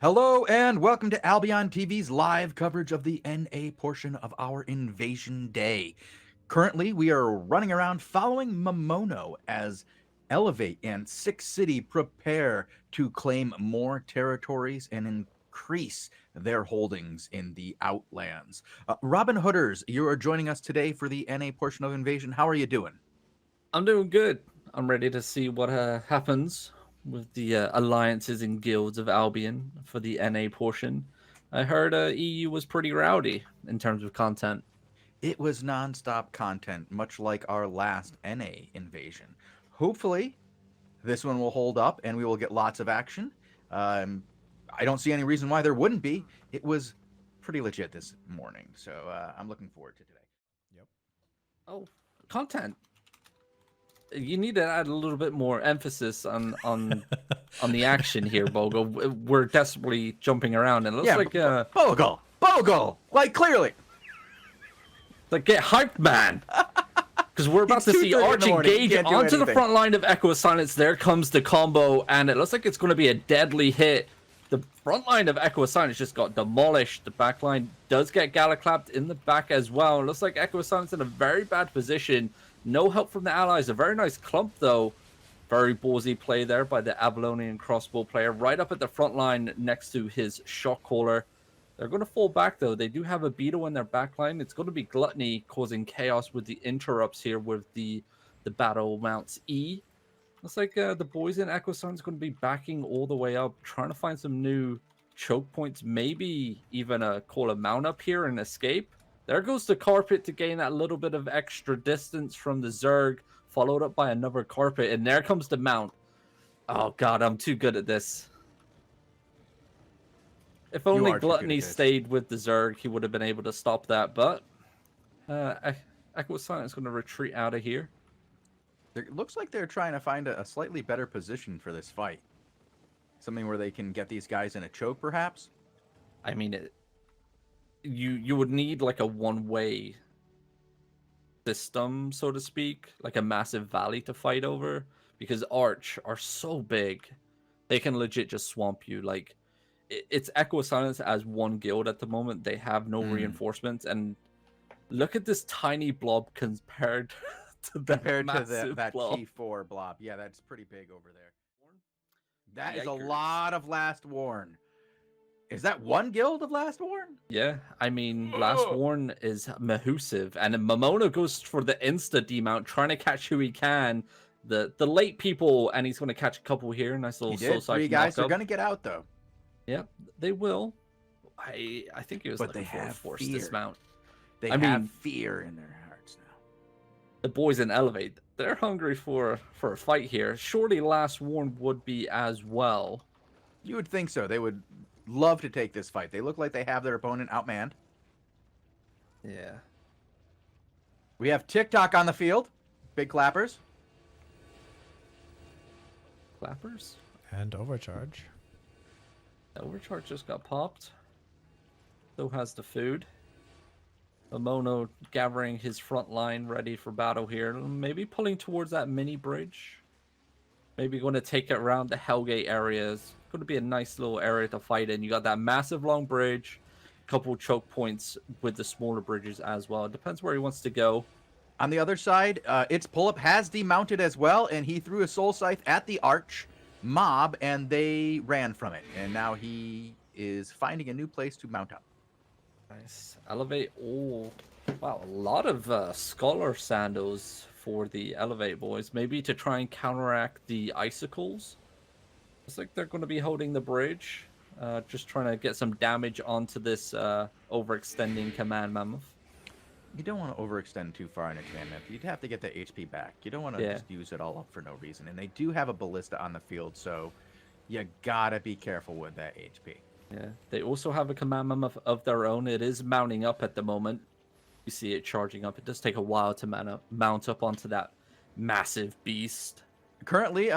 Hello and welcome to Albion TV's live coverage of the NA portion of our Invasion Day. Currently, we are running around following Momono as Elevate and Six City prepare to claim more territories and increase their holdings in the Outlands. Robinhoodrs, you are joining us today for the NA portion of Invasion. How are you doing? I'm doing good. I'm ready to see what happens with the alliances and guilds of Albion for the NA portion. I heard EU was pretty rowdy in terms of content. It was nonstop content, much like our last NA invasion. Hopefully, this one will hold up and we will get lots of action. I don't see any reason why there wouldn't be. It was pretty legit this morning, so I'm looking forward to today. Yep. Oh, content. You need to add a little bit more emphasis on the action here, Bogul. We're desperately jumping around, and it looks like Bogul, like clearly. Like get hyped, man. Because we're about to see 2:30 in the Arch morning. engage You can't do onto the anything. front line of Echo of Silence. There comes the combo, and it looks like it's going to be a deadly hit. The front line of Echo of Silence just got demolished. The back line does get Galaclapped in the back as well. It looks like Echo of Silence in a very bad position. No help from the allies. A very nice clump, though. Very ballsy play there by the Avalonian crossbow player. Right up at the front line next to his shot caller. They're going to fall back, though. They do have a Beetle in their backline. It's going to be Gluttony causing chaos with the interrupts here with the battle mounts E. Looks like the boys in Echo Sun's going to be backing all the way up, trying to find some new choke points, maybe even call a mount up here and escape. There goes the carpet to gain that little bit of extra distance from the Zerg, followed up by another carpet, and there comes the mount. Oh god, I'm too good at this. If only Gluttony stayed with the Zerg, he would have been able to stop that, but Echo Silence is going to retreat out of here. It looks like they're trying to find a slightly better position for this fight. Something where they can get these guys in a choke, perhaps? I mean, you would need like a one-way system, so to speak, like a massive valley to fight over, because Arch are so big, they can legit just swamp you. Like, it's Echo Silence as one guild at the moment. They have no reinforcements, and look at this tiny blob compared to that blob. T4 blob. Yeah, that's pretty big over there. That is a lot of Last Warn. Is that one guild of Last Warn? Yeah, I mean, Last Warn is Mahusive, and Momono goes for the insta demount, trying to catch who he can. The late people, and he's going to catch a couple here. Nice little soul cycle. 3 guys are going to get out, though. Yeah, they will. I think it was but looking for a forced dismount. They have fear in their hearts now. The boys in Elevate, they're hungry for a fight here. Surely Last Warn would be as well. You would think so. They would love to take this fight. They look like they have their opponent outmanned. Yeah. We have TikTok on the field. Big clappers. Clappers? And Overcharge. Overcharge just got popped. So has the food. Momono gathering his front line ready for battle here. Maybe pulling towards that mini bridge. Maybe going to take it around the Hellgate areas. Going to be a nice little area to fight in. You got that massive long bridge. A couple choke points with the smaller bridges as well. It depends where he wants to go. On the other side, its pull-up has demounted as well, and he threw a soul scythe at the Arch mob, and they ran from it. And now he is finding a new place to mount up. Nice. Elevate. Oh, wow. A lot of Scholar Sandals for the Elevate boys. Maybe to try and counteract the Icicles. Looks like they're going to be holding the bridge. Just trying to get some damage onto this overextending Command Mammoth. You don't want to overextend too far in a Command Mammoth. You'd have to get the HP back. You don't want to just use it all up for no reason. And they do have a Ballista on the field, so you gotta be careful with that HP. Yeah, they also have a Command Mammoth of their own. It is mounting up at the moment. You see it charging up. It does take a while to mount up onto that massive beast. Currently,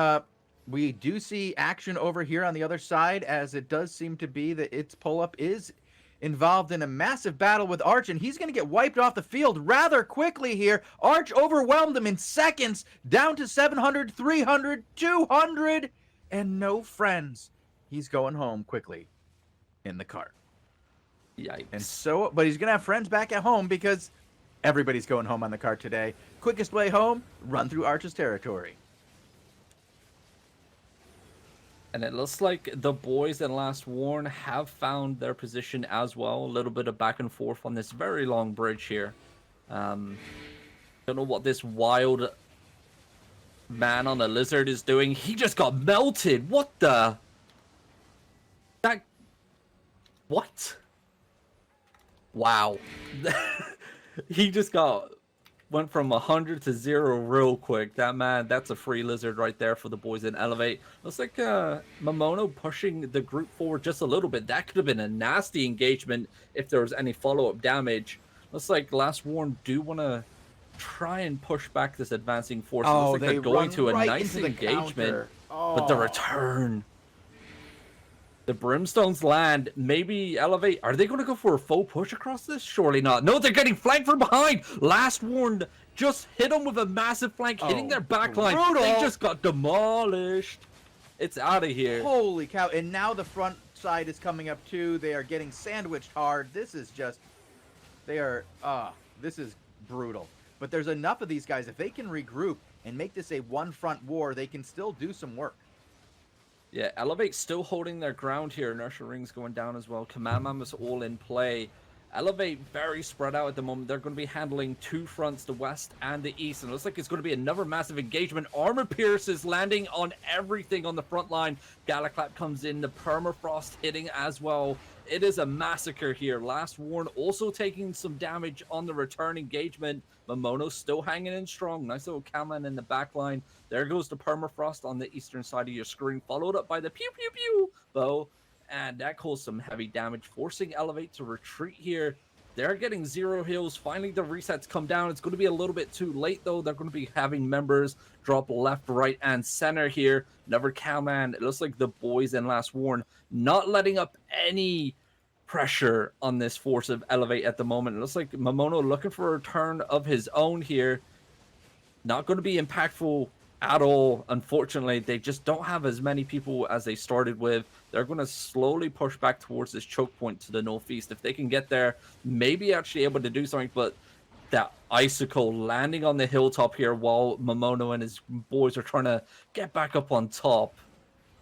we do see action over here on the other side, as it does seem to be that its pull-up is involved in a massive battle with Arch, and he's going to get wiped off the field rather quickly here. Arch overwhelmed him in seconds, down to 700, 300, 200, and no friends. He's going home quickly. in the cart. Yikes. And so, but he's going to have friends back at home because everybody's going home on the cart today. Quickest way home, run through Arch's territory. And it looks like the boys in Last Warn have found their position as well. A little bit of back and forth on this very long bridge here. Don't know what this wild man on a lizard is doing. He just got melted. What the? What? Wow. He just went from 100 to 0 real quick. That man, that's a free lizard right there for the boys in Elevate. Looks like Momono pushing the group forward just a little bit. That could have been a nasty engagement if there was any follow-up damage. Looks like Last Warn do want to try and push back this advancing force. Oh, looks like they they're going to a run right nice into the engagement. counter. But the return. The Brimstones land. Maybe Elevate. Are they going to go for a full push across this? Surely not. No, they're getting flanked from behind. Last Warn just hit them with a massive flank, hitting their backline. They just got demolished. It's out of here. Holy cow. And now the front side is coming up too. They are getting sandwiched hard. This is just... this is brutal. But there's enough of these guys. If they can regroup and make this a one-front war, they can still do some work. Yeah, Elevate still holding their ground here. Inertia Ring's going down as well. Command Mammoth's all in play. Elevate very spread out at the moment. They're going to be handling two fronts, the west and the east. And it looks like it's going to be another massive engagement. Armor Pierce is landing on everything on the front line. Galaclap comes in. The Permafrost hitting as well. It is a massacre here. Last Warn also taking some damage on the return engagement. Momono still hanging in strong. Nice little Kamen in the back line. There goes the Permafrost on the eastern side of your screen, followed up by the pew pew pew bow. And that caused some heavy damage, forcing Elevate to retreat here. They're getting 0 heals. Finally, the resets come down. It's going to be a little bit too late, though. They're going to be having members drop left, right, and center here. Another Cowman. It looks like the boys in Last Warn not letting up any pressure on this force of Elevate at the moment. It looks like Momono looking for a return of his own here. Not going to be impactful at all. Unfortunately, they just don't have as many people as they started with. They're going to slowly push back towards this choke point to the northeast. If they can get there, maybe actually able to do something, but that icicle landing on the hilltop here while Momono and his boys are trying to get back up on top.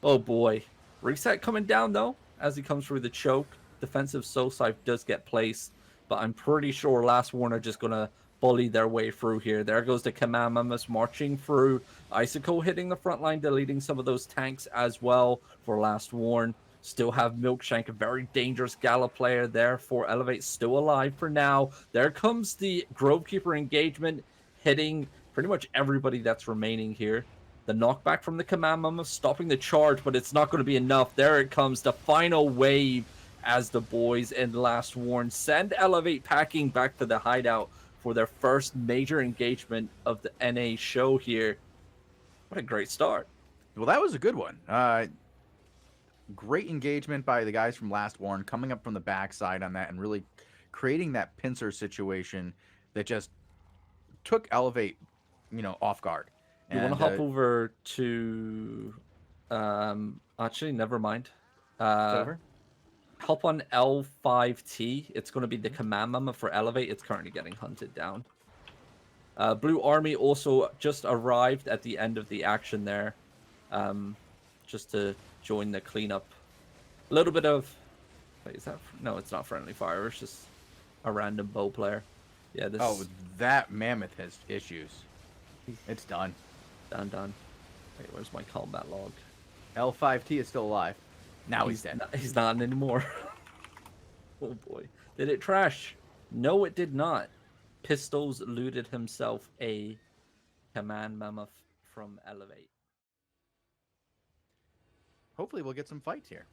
Oh boy. Reset coming down though as he comes through the choke. Defensive Soul Scythe does get placed, but I'm pretty sure Last Warn are just going to bully their way through here. There goes the Command Mammoth marching through. Icicle hitting the front line, deleting some of those tanks as well for Last Warn. Still have Milkshank, a very dangerous Gala player there for Elevate, still alive for now. There comes the Grovekeeper engagement, hitting pretty much everybody that's remaining here. The knockback from the Command Mammoth, stopping the charge, but it's not going to be enough. There it comes, the final wave as the boys in Last Warn send Elevate packing back to the hideout for their first major engagement of the NA show here. What a great start. Well, that was a good one. Great engagement by the guys from Last Warn, coming up from the backside on that and really creating that pincer situation that just took Elevate, off guard. You want to hop over to... actually, never mind. Over? Hop on L5T. It's going to be the Command Mammoth for Elevate. It's currently getting hunted down. Blue Army also just arrived at the end of the action there. Just to join the cleanup. A little bit of... Wait, is that... No, it's not friendly fire. It's just a random bow player. Yeah, this... Oh, that Mammoth has issues. It's done. Done. Wait, where's my combat log? L5T is still alive. Now he's dead. He's not anymore. Oh boy. Did it trash? No, it did not. Pistols looted himself a Command Mammoth from Elevate. Hopefully we'll get some fights here.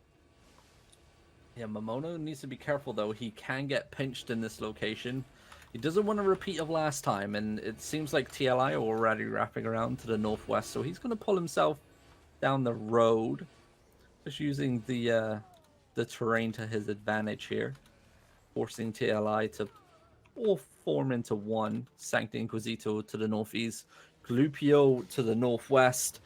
Yeah, Momono needs to be careful though. He can get pinched in this location. He doesn't want a repeat of last time, and it seems like TLI are already wrapping around to the northwest, so he's going to pull himself down the road. Just using the terrain to his advantage here, forcing TLI to all form into one. Sancta Inquisito to the northeast, Glupio to the northwest.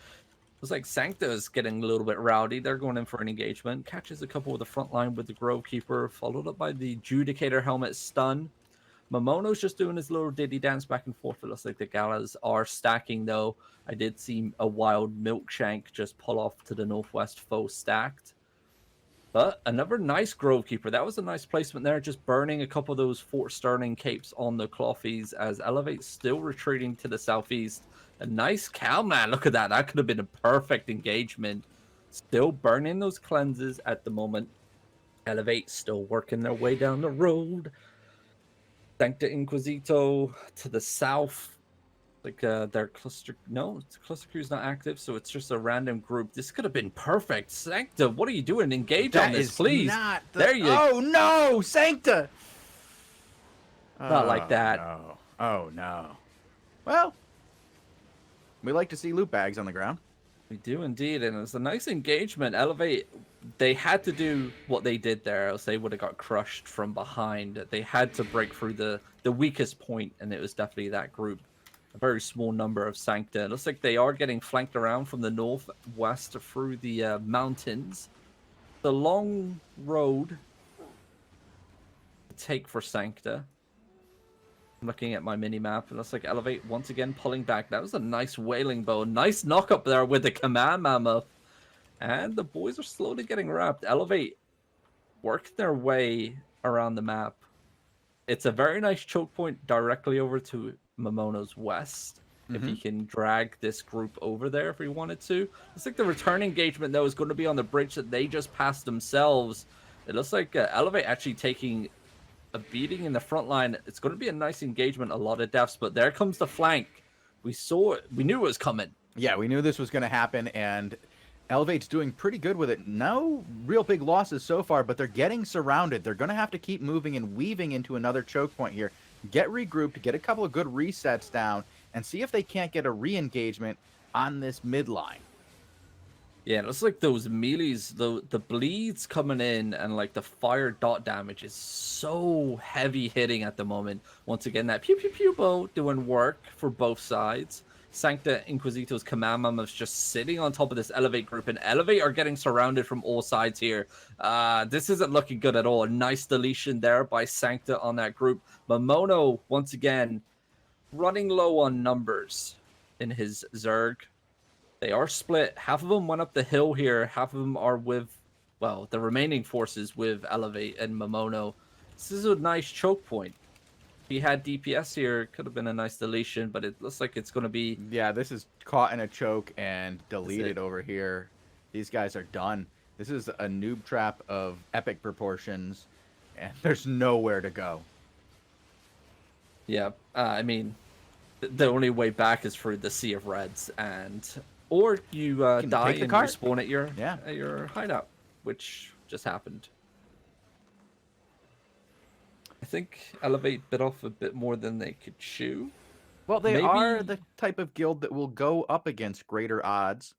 Looks like Sancta is getting a little bit rowdy. They're going in for an engagement. Catches a couple with the front line with the Grovekeeper, followed up by the Judicator helmet stun. Momono's just doing his little diddy dance back and forth. It looks like the Galas are stacking, though. I did see a wild Milkshank just pull off to the northwest foe stacked. But another nice Grovekeeper. That was a nice placement there, just burning a couple of those Fort Sterling capes on the Clothies as Elevate still retreating to the southeast. A nice cow, man. Look at that. That could have been a perfect engagement. Still burning those cleanses at the moment. Elevate still working their way down the road. Sancta Inquisito to the south. Like their cluster, no, cluster crew's not active, so it's just a random group. This could have been perfect. Sancta, what are you doing? Engage on this, please. Not the... There you. Oh no, Sancta. Not like that. No. Oh no. Well, we like to see loot bags on the ground. We do indeed, and it's a nice engagement. Elevate. They had to do what they did there, else they would have got crushed from behind. They had to break through the weakest point, and it was definitely that group. A very small number of Sancta. It looks like they are getting flanked around from the northwest through the mountains. The long road to take for Sancta. I'm looking at my mini-map, and it looks like Elevate once again pulling back. That was a nice wailing bow. Nice knock up there with the command mammoth. And the boys are slowly getting wrapped. Elevate worked their way around the map. It's a very nice choke point directly over to Momono's west. If he can drag this group over there if he wanted to. Looks like the return engagement, though, is going to be on the bridge that they just passed themselves. It looks like Elevate actually taking a beating in the front line. It's going to be a nice engagement, a lot of deaths, but there comes the flank. We saw it. We knew it was coming. Yeah, we knew this was going to happen, and Elevate's doing pretty good with it. No real big losses so far, but they're getting surrounded. They're going to have to keep moving and weaving into another choke point here. Get regrouped, get a couple of good resets down, and see if they can't get a re-engagement on this midline. Yeah, it looks like those melees, the bleeds coming in and like the fire dot damage is so heavy hitting at the moment. Once again, that pew pew pew bow doing work for both sides. Sancta Inquisito's command mammoth's just sitting on top of this Elevate group, and Elevate are getting surrounded from all sides here. This isn't looking good at all. A nice deletion there by Sancta on that group. Momono, once again, running low on numbers in his Zerg. They are split. Half of them went up the hill here. Half of them are with, well, the remaining forces with Elevate and Momono. This is a nice choke point. If he had DPS here, it could have been a nice deletion, but it looks like it's going to be... Yeah, this is caught in a choke and deleted over here. These guys are done. This is a noob trap of epic proportions, and there's nowhere to go. Yeah, I mean, the only way back is through the Sea of Reds, and... Or you die and respawn at your hideout, which just happened. I think Elevate bit off a bit more than they could chew. Well, they are the type of guild that will go up against greater odds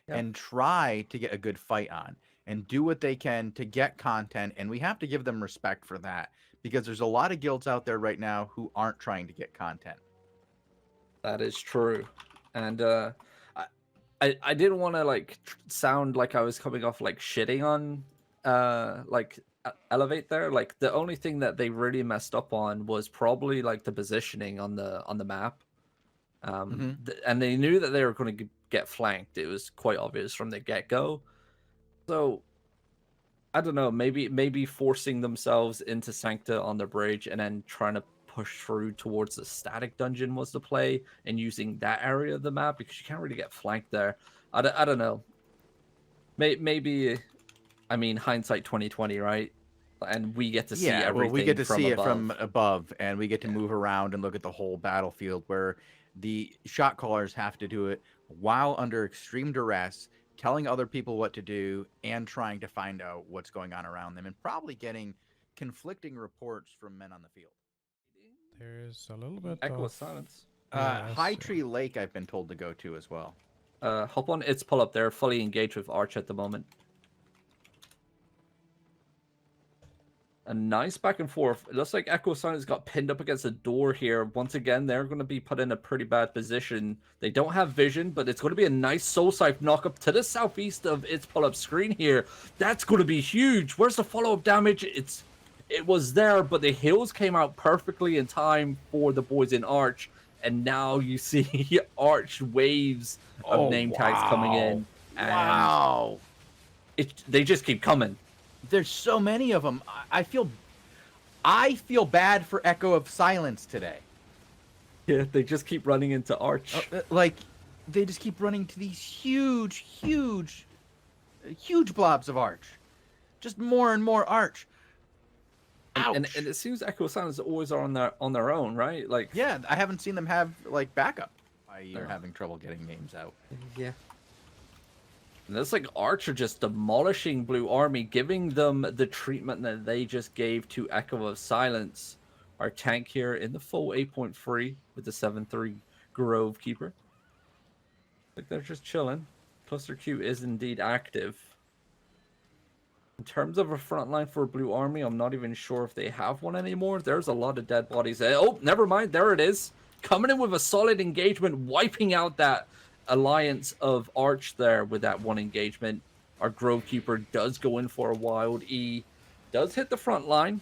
and try to get a good fight on and do what they can to get content. And we have to give them respect for that, because there's a lot of guilds out there right now who aren't trying to get content. That is true. And I didn't want to like sound like I was coming off like shitting on Elevate there. Like the only thing that they really messed up on was probably like the positioning on the map. And they knew that they were going to get flanked. It was quite obvious from the get-go. So I don't know, maybe forcing themselves into Sancta on the bridge and then trying to push through towards the static dungeon was the play, and using that area of the map, because you can't really get flanked there. I don't know. Maybe, I mean, hindsight 2020, right? And we get to see everything. Well, we get to see above. it from above, and we get to move around and look at the whole battlefield, where the shot callers have to do it while under extreme duress, telling other people what to do and trying to find out what's going on around them, and probably getting conflicting reports from men on the field. There's a little bit Echo of silence. High Tree Lake I've been told to go to as well. Hop on its pull up there, fully engaged with Arch at the moment. A nice back and forth. It looks like Echo Silence got pinned up against the door here. Once again, they're going to be put in a pretty bad position. They don't have vision, but it's going to be a nice Soul Scythe knock up to the southeast of its pull-up screen here. That's going to be huge. Where's the follow-up damage? It was there, but the heals came out perfectly in time for the boys in Arch. And now you see Arch waves of name tags coming in. And they just keep coming. There's so many of them. I feel bad for Echo of Silence today. Yeah, they just keep running into Arch. Like, they just keep running to these huge blobs of Arch. Just more and more Arch. Ouch. And it seems Echo Silence always are on their own, right? Like, yeah, I haven't seen them have like backup. You're having trouble getting names out. Yeah. And it's like Arch are just demolishing Blue Army, giving them the treatment that they just gave to Echo of Silence. Our tank here in the full 8.3 with the 7.3 Grove Keeper. Like they're just chilling. Cluster Q is indeed active. In terms of a front line for Blue Army, I'm not even sure if they have one anymore. There's a lot of dead bodies. Oh, never mind. There it is. Coming in with a solid engagement, wiping out that alliance of Arch there with that one engagement. Our Grove Keeper does go in for a wild E, does hit the front line,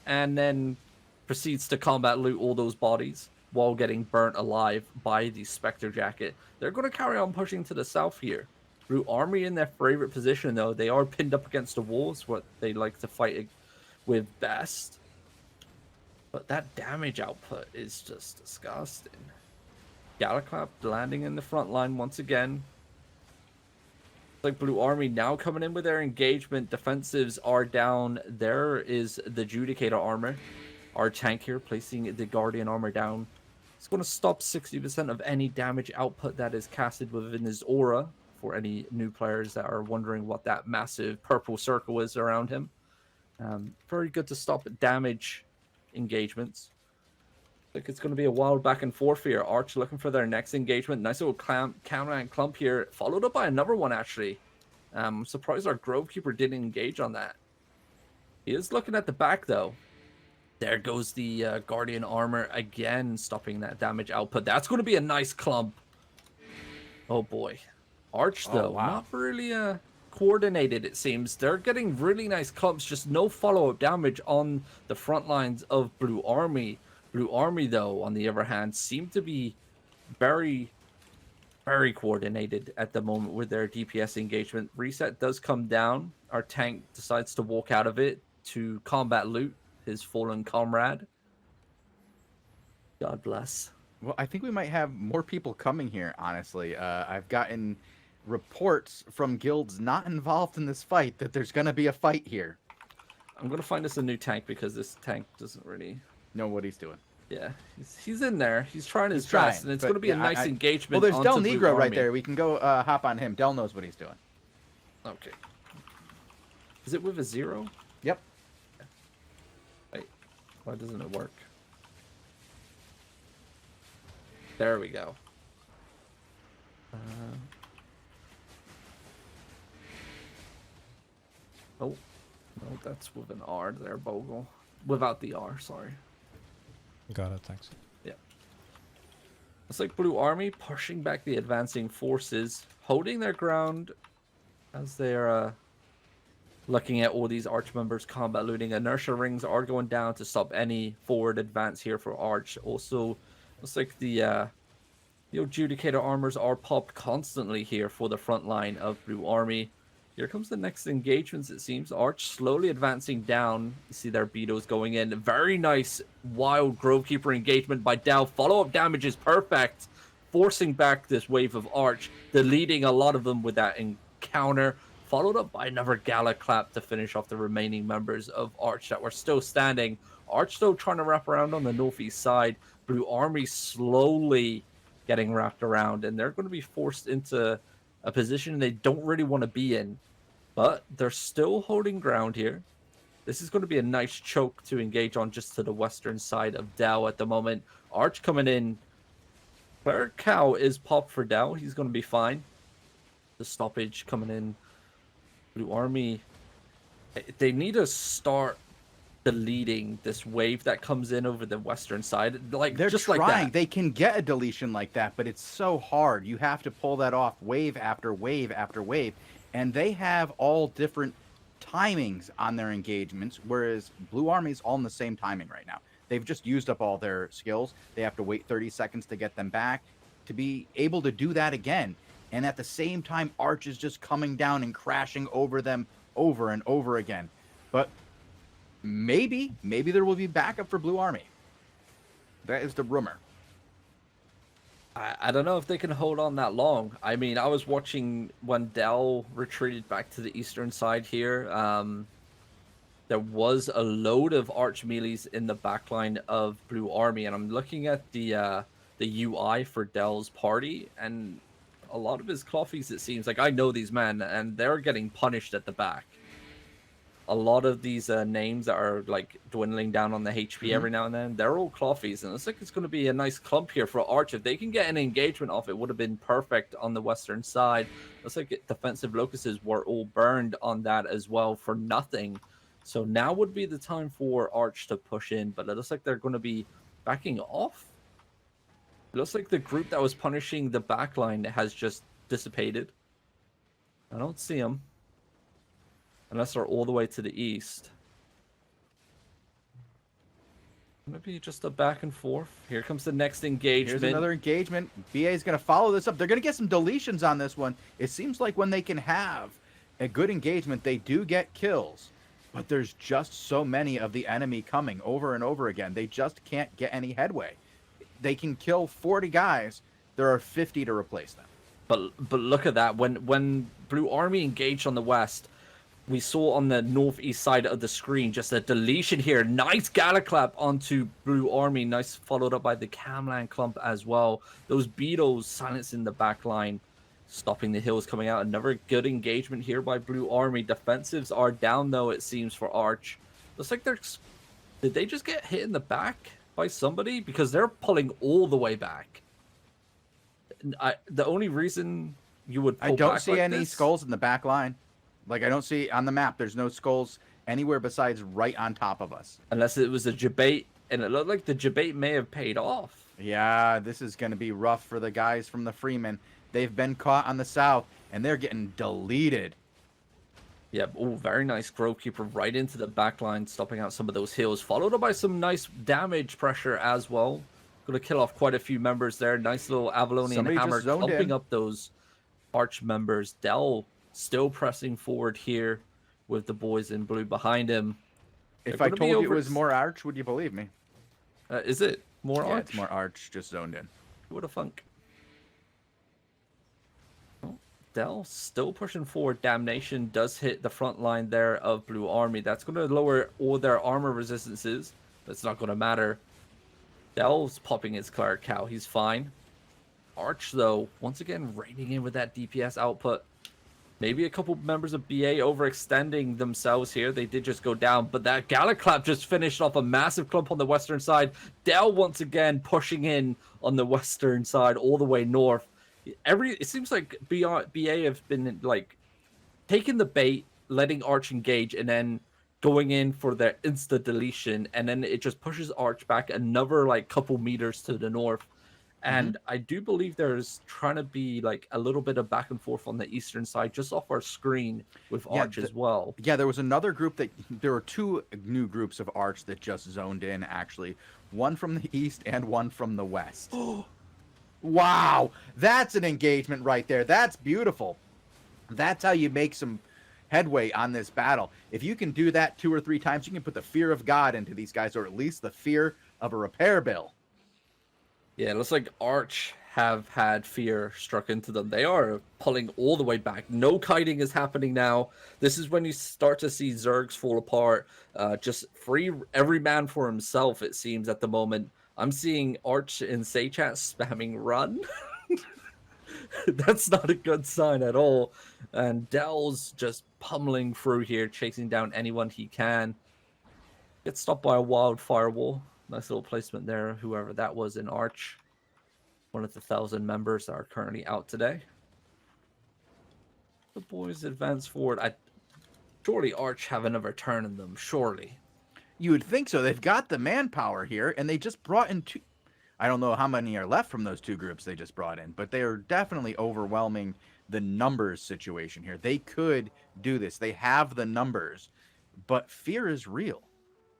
and then proceeds to combat loot all those bodies while getting burnt alive by the Spectre Jacket. They're going to carry on pushing to the south here. Blue Army in their favorite position, though. They are pinned up against the walls, what they like to fight with best. But that damage output is just disgusting. Galaclap landing in the front line once again. Like Blue Army now coming in with their engagement. Defensives are down. There is the Judicator armor. Our tank here placing the Guardian armor down. It's going to stop 60% of any damage output that is casted within his aura. For any new players that are wondering what that massive purple circle is around him. Very good to stop damage engagements. Like it's going to be a wild back and forth here. Arch looking for their next engagement. Nice little counter and clump here. Followed up by another one, actually. I'm surprised our Grove Keeper didn't engage on that. He is looking at the back, though. There goes the Guardian armor again, stopping that damage output. That's going to be a nice clump. Oh, boy. Arch, though, not really coordinated, it seems. They're getting really nice clumps, just no follow-up damage on the front lines of Blue Army. Blue Army, though, on the other hand, seem to be very, very coordinated at the moment with their DPS engagement. Reset does come down. Our tank decides to walk out of it to combat loot his fallen comrade. God bless. Well, I think we might have more people coming here, honestly. I've gotten reports from guilds not involved in this fight that there's going to be a fight here. I'm going to find us a new tank because this tank doesn't really know what he's doing. Yeah, he's in there. He's trying his best, and it's going to be a nice engagement. Well, there's Del Negro right there. We can go hop on him. Del knows what he's doing. Okay. Is it with a 0? Yep. Wait, why doesn't it work? There we go. Oh, no, that's with an R there, Bogul. Without the R, sorry. Got it, thanks. Yeah. It's like Blue Army pushing back the advancing forces, holding their ground as they're looking at all these Arch members combat looting. Inertia rings are going down to stop any forward advance here for Arch. Also, looks like the Adjudicator armors are popped constantly here for the front line of Blue Army. Here comes the next engagements, it seems. Arch slowly advancing down. You see their Betos going in. Very nice wild Grove Keeper engagement by Dow. Follow-up damage is perfect, forcing back this wave of Arch, deleting a lot of them with that encounter. Followed up by another Gala Clap to finish off the remaining members of Arch that were still standing. Arch still trying to wrap around on the northeast side. Blue Army slowly getting wrapped around, and they're going to be forced into a position they don't really want to be in. But they're still holding ground here. This is going to be a nice choke to engage on just to the western side of Dow at the moment. Arch coming in. Cleric Cow is popped for Dow. He's going to be fine. The stoppage coming in. Blue Army, they need to start deleting this wave that comes in over the western side. Like, They're just trying. like that. They can get a deletion like that, but it's so hard. You have to pull that off wave after wave after wave. And they have all different timings on their engagements, whereas Blue Army's all in the same timing right now. They've just used up all their skills. They have to wait 30 seconds to get them back to be able to do that again. And at the same time, Arch is just coming down and crashing over them over and over again. But maybe there will be backup for Blue Army. That is the rumor. I don't know if they can hold on that long. I mean, I was watching when Dell retreated back to the eastern side here. There was a load of Arch melees in the backline of Blue Army, and I'm looking at the UI for Dell's party, and a lot of his cloffies, it seems like, I know these men, and they're getting punished at the back. A lot of these names that are like dwindling down on the HP every now and then, they're all cloffies, and it looks like it's going to be a nice clump here for Arch. If they can get an engagement off, it would have been perfect on the western side. Looks like defensive locusts were all burned on that as well for nothing. So now would be the time for Arch to push in, but it looks like they're going to be backing off. It looks like the group that was punishing the backline has just dissipated. I don't see them. Unless they're all the way to the east. Maybe just a back and forth. Here comes the next engagement. Here's another engagement. BA is going to follow this up. They're going to get some deletions on this one. It seems like when they can have a good engagement, they do get kills. But there's just so many of the enemy coming over and over again. They just can't get any headway. They can kill 40 guys. There are 50 to replace them. But look at that. When Blue Army engaged on the west, we saw on the northeast side of the screen just a deletion here. Nice Galaclap onto Blue Army. Nice, followed up by the Camland clump as well. Those beetles silencing the back line, stopping the hills coming out. Another good engagement here by Blue Army. Defensives are down, though, it seems, for Arch. Looks like they're... Did they just get hit in the back by somebody? Because they're pulling all the way back. The only reason you would pull I don't back see like any this, skulls in the back line. Like, I don't see on the map, there's no skulls anywhere besides right on top of us. unless it was a debate, and it looked like the debate may have paid off. Yeah, this is going to be rough for the guys from the Freeman. They've been caught on the south, and they're getting deleted. Yep. Oh, very nice Grovekeeper right into the back line, stopping out some of those hills, followed up by some nice damage pressure as well. Going to kill off quite a few members there. Nice little Avalonian Somebody hammer just zoned clumping in. up those Arch members. Dell still pressing forward here with the boys in blue behind him. If They're I gonna be told you it over- was more Arch, would you believe me? Is it more Yeah, Arch? it's more Arch, just zoned in. What a funk. Oh, Dell still pushing forward. Damnation does hit the front line there of Blue Army. That's going to lower all their armor resistances. That's not going to matter. Dell's popping his Cleric Cow. He's fine. Arch, though, once again, reining in with that DPS output. Maybe a couple members of BA overextending themselves here. They did just go down, but that Galaclap just finished off a massive clump on the western side. Dell once again pushing in on the western side all the way north. It seems like BA have been like taking the bait, letting Arch engage, and then going in for their insta deletion, and then it just pushes Arch back another like couple meters to the north. And I do believe there's trying to be like a little bit of back and forth on the eastern side, just off our screen with Arch as well. Yeah, there was another group there were two new groups of Arch that just zoned in, actually. One from the east and one from the west. Wow, that's an engagement right there. That's beautiful. That's how you make some headway on this battle. If you can do that 2 or 3 times, you can put the fear of God into these guys, or at least the fear of a repair bill. Yeah, it looks like Arch have had fear struck into them. They are pulling all the way back. No kiting is happening now. This is when you start to see Zergs fall apart. Just free every man for himself, it seems, at the moment. I'm seeing Arch in Say Chat spamming run. That's not a good sign at all. And Dell's just pummeling through here, chasing down anyone he can. Gets stopped by a wild firewall. Nice little placement there, whoever that was in Arch. One of the 1,000 members that are currently out today. The boys advance forward. Surely Arch have another turn in them, surely. You would think so. They've got the manpower here, and they just brought in two. I don't know how many are left from those two groups they just brought in, but they are definitely overwhelming the numbers situation here. They could do this. They have the numbers, but fear is real.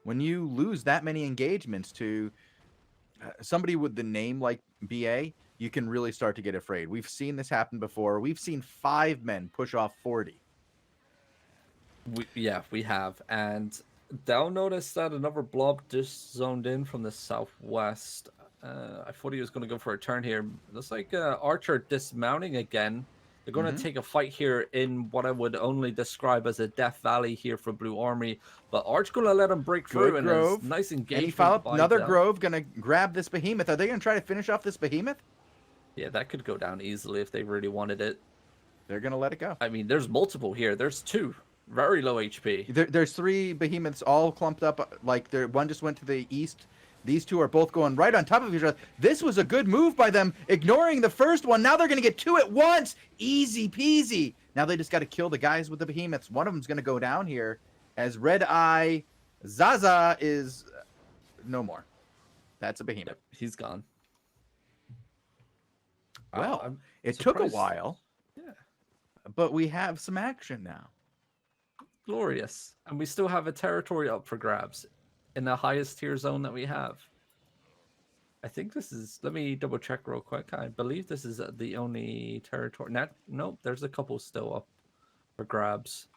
When you lose that many engagements to somebody with the name like BA, you can really start to get afraid. We've seen this happen before. We've seen 5 men push off 40. We have. And they'll notice that another blob just zoned in from the southwest. I thought he was going to go for a turn here. Looks like Archer dismounting again. They're going to take a fight here in what I would only describe as a Death Valley here for Blue Army. But Arch going to let him break through. And it's nice engagement. Any follow-up? Another Grove going to grab this behemoth. Are they going to try to finish off this behemoth? Yeah, that could go down easily if they really wanted it. They're going to let it go. I mean, there's multiple here. There's 2. Very low HP. There's 3 behemoths all clumped up. Like, one just went to the east. These 2 are both going right on top of each other. This was a good move by them, ignoring the first one. Now they're going to get 2 at once. Easy peasy. Now they just got to kill the guys with the behemoths. One of them's going to go down here as Red Eye Zaza is no more. That's a behemoth. Yep, he's gone. Well, it took a while. Yeah. But we have some action now. Glorious. And we still have a territory up for grabs in the highest tier zone that we have. I think this is, let me double check real quick. I believe this is the only territory. Nope, there's a couple still up for grabs.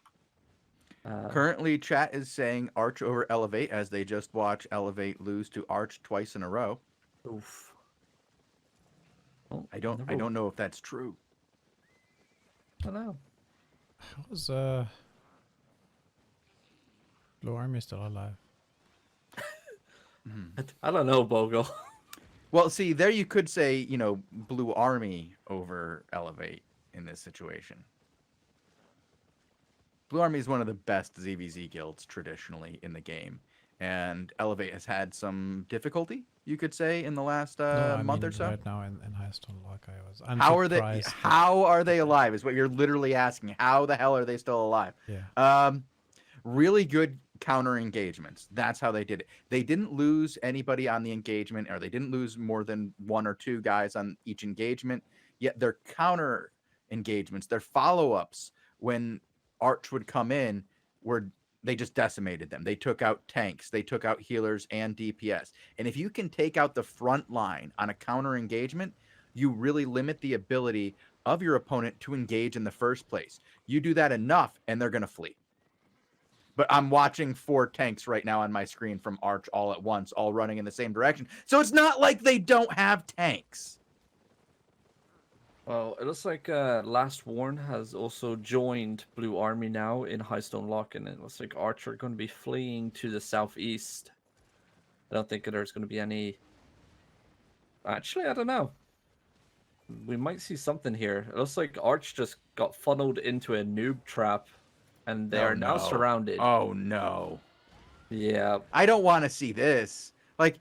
Currently, chat is saying Arch over Elevate as they just watch Elevate lose to Arch twice in a row. Oof. Oh, I don't know if that's true. I don't know. How is Blue Army still alive? I don't know, Bogul. Well, see, there you could say, you know, Blue Army over Elevate in this situation. Blue Army is one of the best ZVZ guilds traditionally in the game, and Elevate has had some difficulty, you could say, in the last month or so. Right now in highest unlock, I'm How are they alive? Is what you're literally asking. How the hell are they still alive? Yeah. Really good counter engagements. That's how they did it. They didn't lose anybody on the engagement, or they didn't lose more than 1 or 2 guys on each engagement. Yet their counter engagements, their follow-ups when Arch would come in, they just decimated them. They took out tanks, they took out healers and DPS. And if you can take out the front line on a counter engagement, you really limit the ability of your opponent to engage in the first place. You do that enough and they're going to flee. But I'm watching 4 tanks right now on my screen from Arch all at once, all running in the same direction. So it's not like they don't have tanks. Well, it looks like Last Warn has also joined Blue Army now in Highstone Lock, and it looks like Arch are going to be fleeing to the southeast. I don't think there's going to be any... Actually, I don't know. We might see something here. It looks like Arch just got funneled into a noob trap, and they are now surrounded. Oh, no. Yeah. I don't want to see this. Like,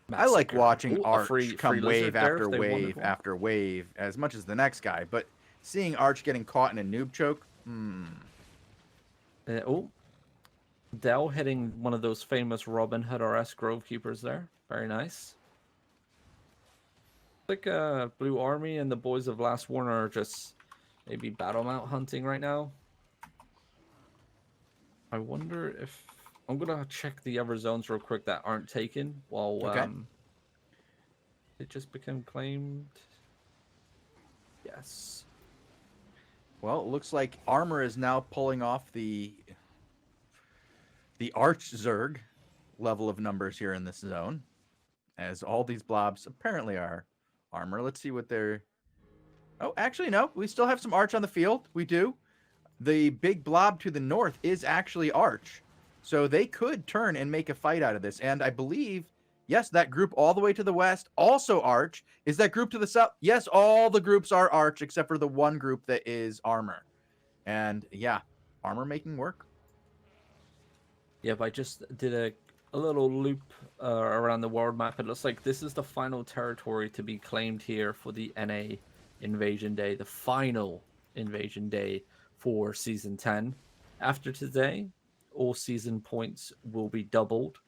Massacre. I like watching Arch come free wave after there, wave after wave as much as the next guy, but seeing Arch getting caught in a noob choke, Dell hitting one of those famous Robinhoodrs Grove Keepers there. Very nice. Like Blue Army and the boys of Last Warner are just maybe battle mount hunting right now. I wonder if... I'm going to check the other zones real quick that aren't taken while it just became claimed. Yes. Well, it looks like Armor is now pulling off the Arch Zerg level of numbers here in this zone, as all these blobs apparently are Armor. Let's see what they're... Oh, actually, no. We still have some Arch on the field. We do. The big blob to the north is actually Arch. So they could turn and make a fight out of this. And I believe, yes, that group all the way to the west, also Arch. Is that group to the south? Yes, all the groups are Arch, except for the one group that is Armor. And yeah, Armor making work. Yep, I just did a little loop around the world map. It looks like this is the final territory to be claimed here for the NA Invasion Day, the final Invasion Day for Season 10. After today, all season points will be doubled,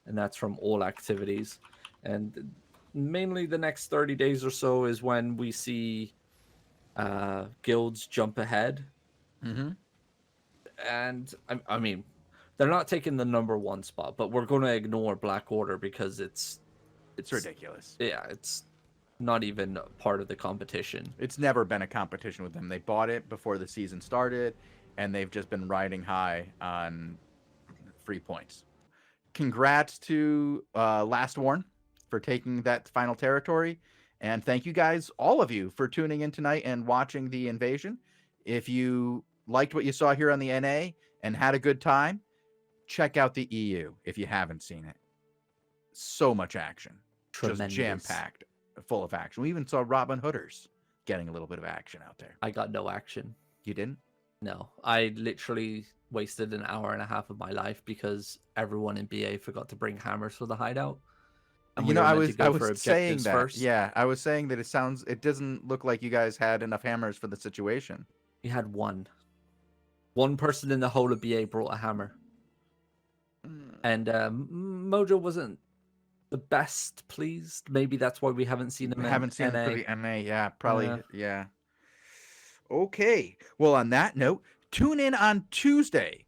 and that's from all activities. And mainly the next 30 days or so is when we see guilds jump ahead. Mm-hmm. And I mean, they're not taking the #1 spot, but we're going to ignore Black Order because it's ridiculous. Yeah, it's not even part of the competition. It's never been a competition with them. They bought it before the season started, and they've just been riding high on free points. Congrats to Last Warn for taking that final territory. And thank you guys, all of you, for tuning in tonight and watching the invasion. If you liked what you saw here on the NA and had a good time, check out the EU if you haven't seen it. So much action. Tremendous. Just jam-packed, full of action. We even saw Robinhoodrs getting a little bit of action out there. I got no action. You didn't? No, I literally wasted an hour and a half of my life because everyone in BA forgot to bring hammers for the hideout. And You we know, were I meant was to go for saying objectives that. first. Yeah, I was saying that it doesn't look like you guys had enough hammers for the situation. We had one. One person in the whole of BA brought a hammer. And Mojo wasn't the best pleased. Maybe that's why we haven't seen him. We in haven't seen NA. him for the NA. Yeah, probably. Yeah. Okay. Well, on that note, tune in on Tuesday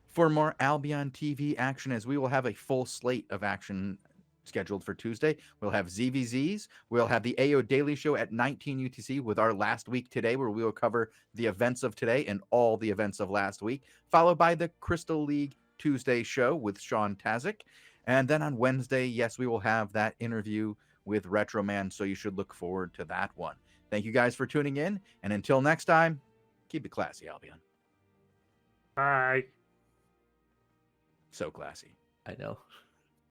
for more Albion TV action, as we will have a full slate of action scheduled for Tuesday. We'll have ZVZs. We'll have the AO Daily Show at 19 UTC with our last week today, where we will cover the events of today and all the events of last week, followed by the Crystal League Tuesday show with Sean Tazik. And then on Wednesday, yes, we will have that interview with Retro Man, so you should look forward to that one. Thank you guys for tuning in, and until next time, keep it classy, Albion. Bye. So classy. I know.